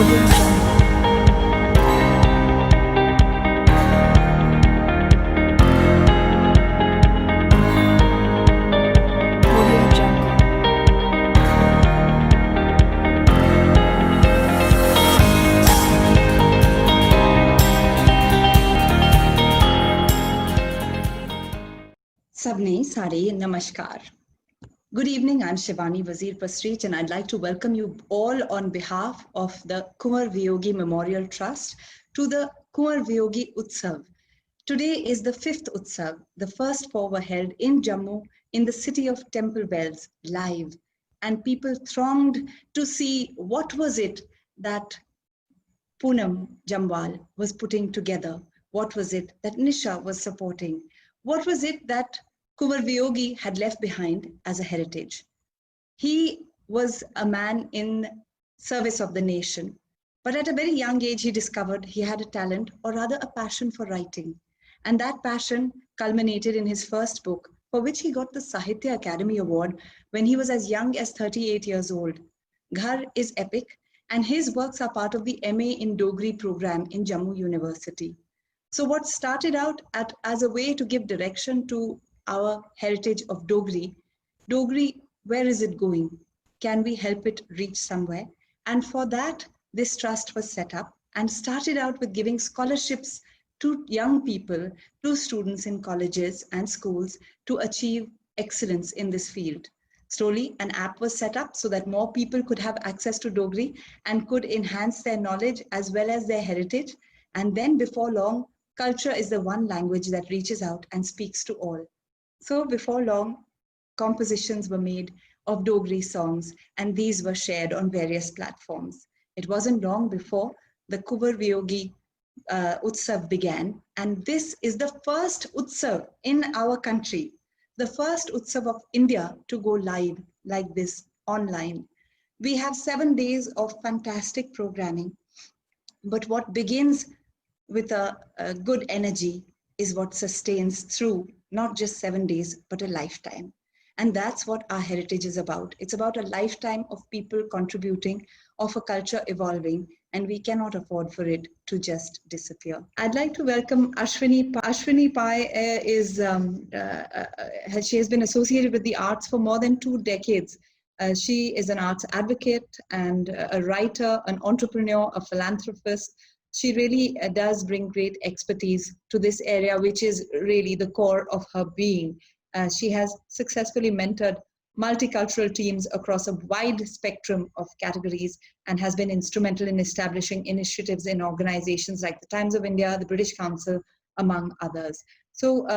Audio Jungle. Audio Jungle. Sabne Sare Namaskar. Good evening, I'm Shivani Wazir Pastrich, and I'd like to welcome you all on behalf of the Kunwar Viyogi Memorial Trust to the Kunwar Viyogi Utsav. Today is the fifth Utsav. The first four were held in Jammu in the city of Temple Bells live, and people thronged to see what was it that Poonam Jambal was putting together. What was it that Nisha was supporting? What was it that Kunwar Viyogi had left behind as a heritage? He was a man in service of the nation, but at a very young age, he discovered he had a talent, or rather a passion for writing. And that passion culminated in his first book, for which he got the Sahitya Academy Award when he was as young as 38 years old. Ghar is epic, and his works are part of the MA in Dogri program in Jammu University. So what started out as a way to give direction to our heritage of Dogri, where is it going? Can we help it reach somewhere? And for that, this trust was set up and started out with giving scholarships to young people, to students in colleges and schools to achieve excellence in this field. Slowly, an app was set up so that more people could have access to Dogri and could enhance their knowledge as well as their heritage. And then before long, culture is the one language that reaches out and speaks to all. So before long, compositions were made of Dogri songs, and these were shared on various platforms. It wasn't long before the Kunwar Viyogi Utsav began, and this is the first Utsav in our country, the first Utsav of India to go live like this online. We have 7 days of fantastic programming, but what begins with a good energy is what sustains through not just 7 days, but a lifetime. And that's what our heritage is about. It's about a lifetime of people contributing, of a culture evolving, and we cannot afford for it to just disappear. I'd like to welcome Ashwini. Ashwini Pai she has been associated with the arts for more than 2 decades. She is an arts advocate and a writer, an entrepreneur, a philanthropist. She really does bring great expertise to this area, which is really the core of her being. She has successfully mentored multicultural teams across a wide spectrum of categories and has been instrumental in establishing initiatives in organizations like the Times of India, the British Council, among others. So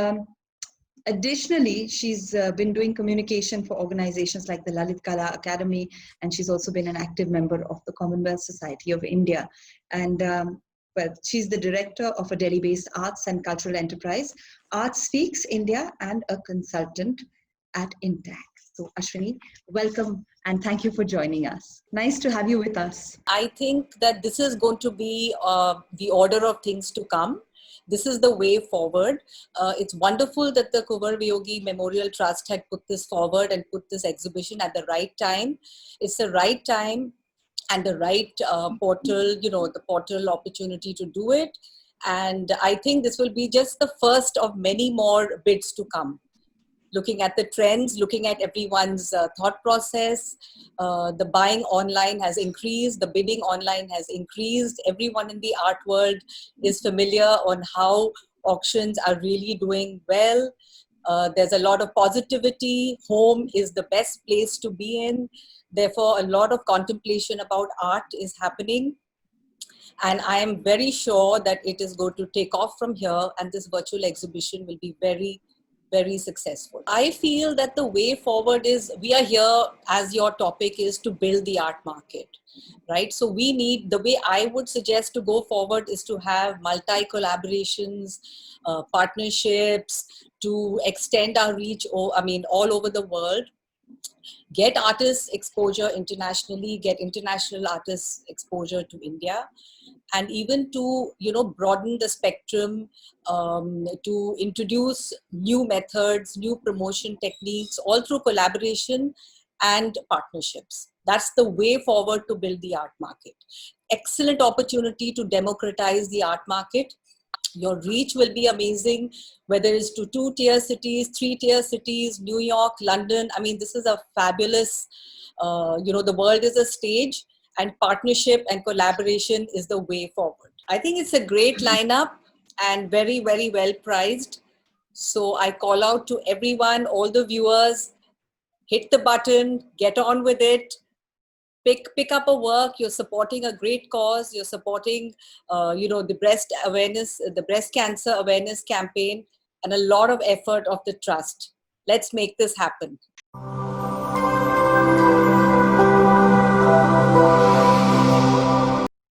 additionally, she's been doing communication for organizations like the Lalit Kala Academy, and she's also been an active member of the Commonwealth Society of India. And well, she's the director of a Delhi-based arts and cultural enterprise, Art Speaks India, and a consultant at Intact. So Ashwini, welcome and thank you for joining us. Nice to have you with us. I think that this is going to be the order of things to come. This is the way forward. It's wonderful that the Kunwar Viyogi Memorial Trust had put this forward and put this exhibition at the right time. It's the right time and the right portal, the portal opportunity to do it. And I think this will be just the first of many more bids to come. Looking at the trends, looking at everyone's thought process, the buying online has increased, the bidding online has increased. Everyone in the art world is familiar on how auctions are really doing well. There's a lot of positivity. Home is the best place to be in. Therefore, a lot of contemplation about art is happening. And I am very sure that it is going to take off from here, and this virtual exhibition will be very, very successful. I feel that the way forward is, we are here, as your topic is, to build the art market, right? So we need, the way I would suggest to go forward is to have multi-collaborations, partnerships, to extend our reach, all over the world. Get artists exposure internationally, get international artists exposure to India, and even to broaden the spectrum, to introduce new methods, new promotion techniques, all through collaboration and partnerships. That's the way forward to build the art market. excellent opportunity to democratize the art market. Your reach will be amazing, whether it's to 2-tier cities, 3-tier cities, New York, London. I mean, this is a fabulous, the world is a stage, and partnership and collaboration is the way forward. I think it's a great lineup and very, very well priced. So I call out to everyone, all the viewers, hit the button, get on with it. Pick up a work. You're supporting a great cause. You're supporting the breast awareness, the breast cancer awareness campaign, and a lot of effort of the trust. Let's make this happen.